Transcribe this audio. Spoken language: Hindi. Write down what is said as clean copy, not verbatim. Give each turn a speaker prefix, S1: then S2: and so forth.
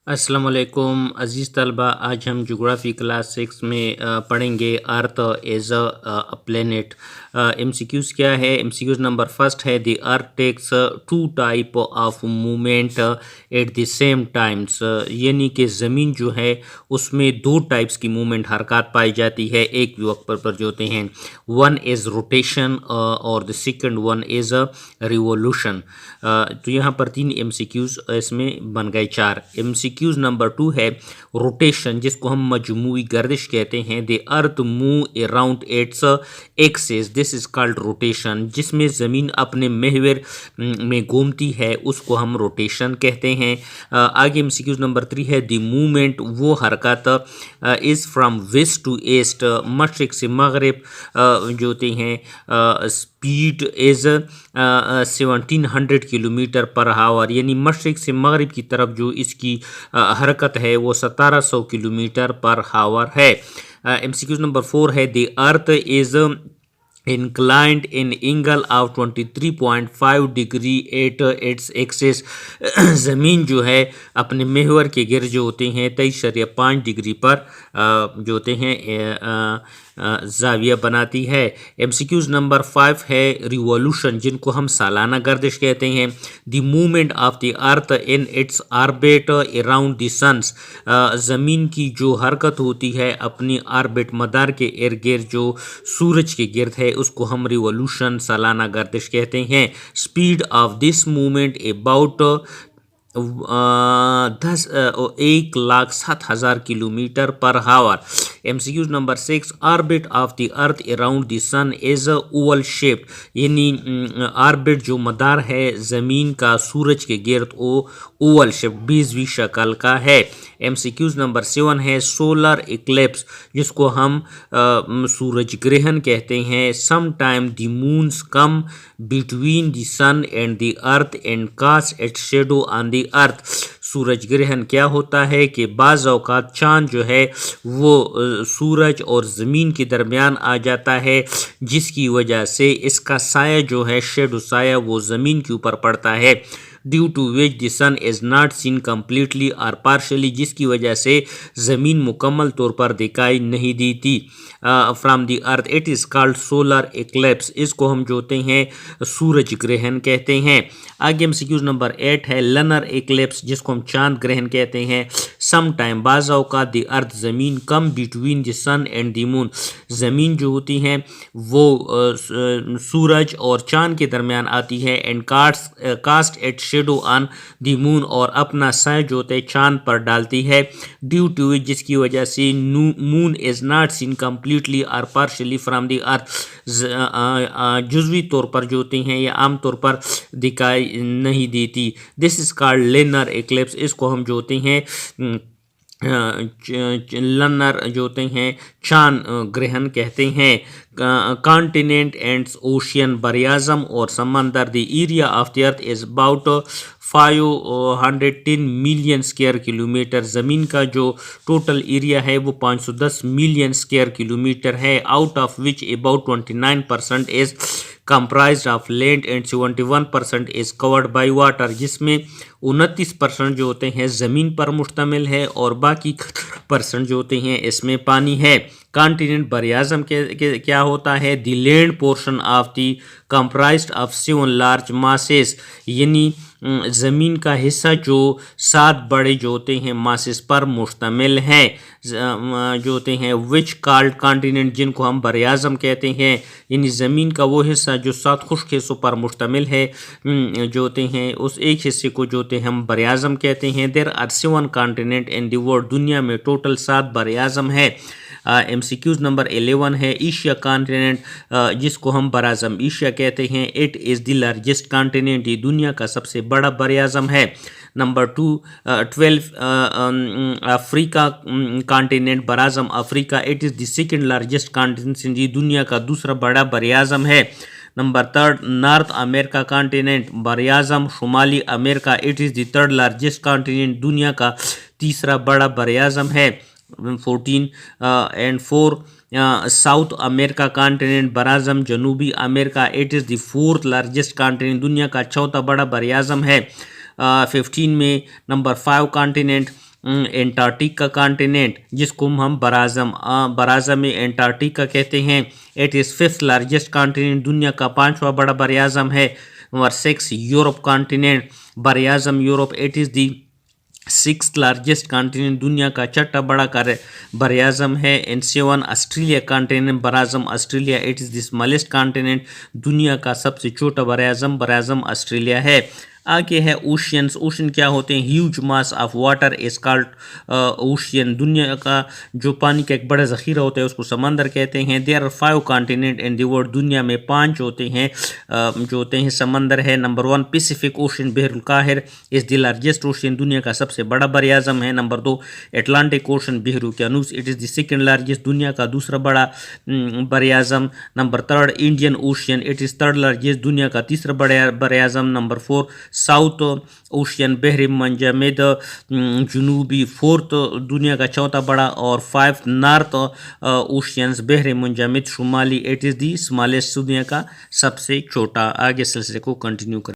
S1: अस्सलाम वालेकुम अज़ीज़ तलबा। आज हम जोग्राफ़ी क्लास 6 में पढ़ेंगे earth as a planet. MCQs क्या है? एमसीक्यूज़ नंबर फर्स्ट है the earth takes two type of movement at the same times. यानी कि ज़मीन जो है उसमें दो टाइप्स की मूवमेंट हरकत पाई जाती है एक वक्त पर जो होते हैं। वन इज़ रोटेशन और the second one is revolution. तो यहाँ पर तीन एमसीक्यूज़ इसमें बन गए चार। एमसीक्यूज़ नंबर 2 है रोटेशन, जिसको हम मजमूई गर्दिश कहते हैं। The earth move around its axis, this is called rotation. जिसमें ज़मीन अपने महवर में घूमती है उसको हम रोटेशन कहते हैं। आगे एमसीक्यूज़ नंबर 3 है द मूवमेंट, वो हरकत is from west to east, मशरिक से मगरिब जो होते हैं। स्पीड इज़ 1700 किलोमीटर पर हावर, यानी मशरिक से मगरिब की तरफ जो इसकी हरकत है वो 1700 किलोमीटर पर हावर है। एमसीक्यूज़ नंबर 4 है the earth is inclined in angle of 23.5 degree at its axis. ज़मीन जो है अपने महवर के गिर जो होते हैं 23.5 डिग्री पर जो होते हैं जाविया बनाती है। एमसीक्यूज़ नंबर 5 है रिवॉल्यूशन, जिनको हम सालाना गर्दिश कहते हैं। The movement of the earth in its orbit around the suns, ज़मीन की जो हरकत होती है अपनी आर्बिट मदार के इर्द गिर्द जो सूरज के गिर्द है उसको हम रिवॉल्यूशन सालाना गर्दिश कहते हैं। Speed of this movement about 1,07,000 kilometre per hour. MCQs number 6 orbit of the earth around the sun is oval shaped, यानी ऑर्बिट जो मदार है ज़मीन का सूरज के गिर्द वो ओवल शेप बीजवी शक्ल का है। एमसीक्यूज़ नंबर 7 है सोलर इक्लिप्स, जिसको हम सूरज ग्रहण कहते हैं। Some time the moons come between the sun and the earth and cast its shadow on the earth. सूरज ग्रहण क्या होता है कि बाज़ औक़ात चाँद जो है वो सूरज और ज़मीन के दरमियान आ जाता है, जिसकी वजह से इसका साया जो है शेडो साया वो ज़मीन के ऊपर पड़ता है। Due to which the sun is not seen completely और पार्शली, जिसकी वजह से ज़मीन मुकम्मल तौर पर दिखाई नहीं देती from the earth. It is called solar Eclipse, इसको हम जो होते हैं सूरज ग्रहण कहते हैं। आगे एमसीक्यूज़ नंबर 8 है लनर इक्लिप्स, जिसको हम चांद ग्रहण कहते हैं। सम टाइम बाज़ औक़ात द अर्थ ज़मीन come between the sun and the moon, ज़मीन जो होती हैं वो सूरज और चांद के दरमियान आती है। And cast at shadow on the moon, और अपना साया जो होता है चांद पर डालती है। ड्यू टू इट, जिसकी वजह से moon is not seen completely और पार्शली फ्राम द अर्थ, जुज़वी तौर पर जो होते हैं या आम तौर पर दिखाई नहीं देती। This is called learner Eclipse, इसको हम जो होते हैं लनर जो होते हैं चांद ग्रहण कहते हैं। कॉन्टिनेंट एंड ओशियन, बरियाज़म और समंदर। The area of the earth is about 510 million square kilometre, ज़मीन का जो टोटल एरिया है वो 510 मिलियन स्क्वायर किलोमीटर है। Out of which about 29% is comprised of land and 71% is covered by water, जिसमें 29% जो होते हैं ज़मीन पर मुश्तमिल है और बाकी % जो होते हैं इसमें पानी है। कॉन्टिनेंट बरियाज़म के क्या होता है? The land portion of the comprised of 7 large masses, यानी ज़मीन का हिस्सा जो 7 बड़े जो होते हैं मासेस पर मुश्तमिल है जो होते हैं। विच कॉल्ड कॉन्टिनेंट, जिनको हम बरियाज़म कहते हैं, यानी ज़मीन का वो हिस्सा जो 7 खुश्क हिस्सों पर मुश्तमिल है जो होते हैं उस एक हिस्से को जो होते हैं हम बरियाज़म कहते हैं। There are 7 continent in the world, दुनिया में टोटल 7 बरियाज़म है। एमसीक्यूज़ नंबर 11 है एशिया कॉन्टिनेंट, जिसको हम बराज़म एशिया कहते हैं। It is the largest continent, ये दुनिया का सबसे बड़ा बरियाज़म है। नंबर 12 अफ्रीका कॉन्टिनेंट, बराज़म Africa. It is the second largest continent, ये दुनिया का दूसरा बड़ा बरियाज़म है। नंबर 3 नॉर्थ अमेरिका कॉन्टिनेंट, बरियाज़म शुमाली America. It is the third largest continent, दुनिया का तीसरा बड़ा बरियाज़म है। 14 and 4 साउथ अमेरिका कॉन्टिनेंट, बराज़म जनूबी America. It is the fourth largest continent, दुनिया का चौथा बड़ा बरियाज़म है। 15 में नंबर 5 कॉन्टिनेंट एंटार्क्टिका कॉन्टिनेंट, जिसको हम बराज़म एंटार्क्टिका कहते हैं। It is fifth largest continent, दुनिया का 5वां बड़ा बराज़म है। नंबर 6 यूरोप कॉन्टिनेंट, बराज़म Europe, it is the six largest continent, दुनिया का 6वां बड़ा बराज़म है। एंड 7 ऑस्ट्रेलिया कॉन्टिनेंट, बराज़म Australia, it is the smallest continent, दुनिया का सबसे छोटा बराज़म ऑस्ट्रेलिया है। आगे है ओशियंस। ओशन क्या होते हैं? Huge mass of water is called ocean, दुनिया का जो पानी का एक बड़ा ज़ख़ीरा होता है उसको समंदर कहते हैं। There are 5 continent in the world, दुनिया में 5 होते हैं जो होते हैं समंदर है। नंबर 1 पैसिफिक ओशन, बहरुल काहिर इज़ द लार्जेस्ट ओशन, दुनिया का सबसे बड़ा बराज़म है। नंबर 2 अटलांटिक ओशन, बहर उकियानूस, it is the second largest, दुनिया का दूसरा बड़ा बराज़म। Number 3 Indian Ocean, it is third largest, दुनिया का तीसरा बड़ा बराज़म। नंबर 4 साउथ ओशियन, बहर मंजमद जनूबी, फोर्थ, दुनिया का चौथा बड़ा। और 5 नॉर्थ ओशियंस, बहर मंजमद शुमाली, इट इज़ दी स्मॉलेस्ट, दुनिया का सबसे छोटा। आगे सिलसिले को कंटिन्यू करें।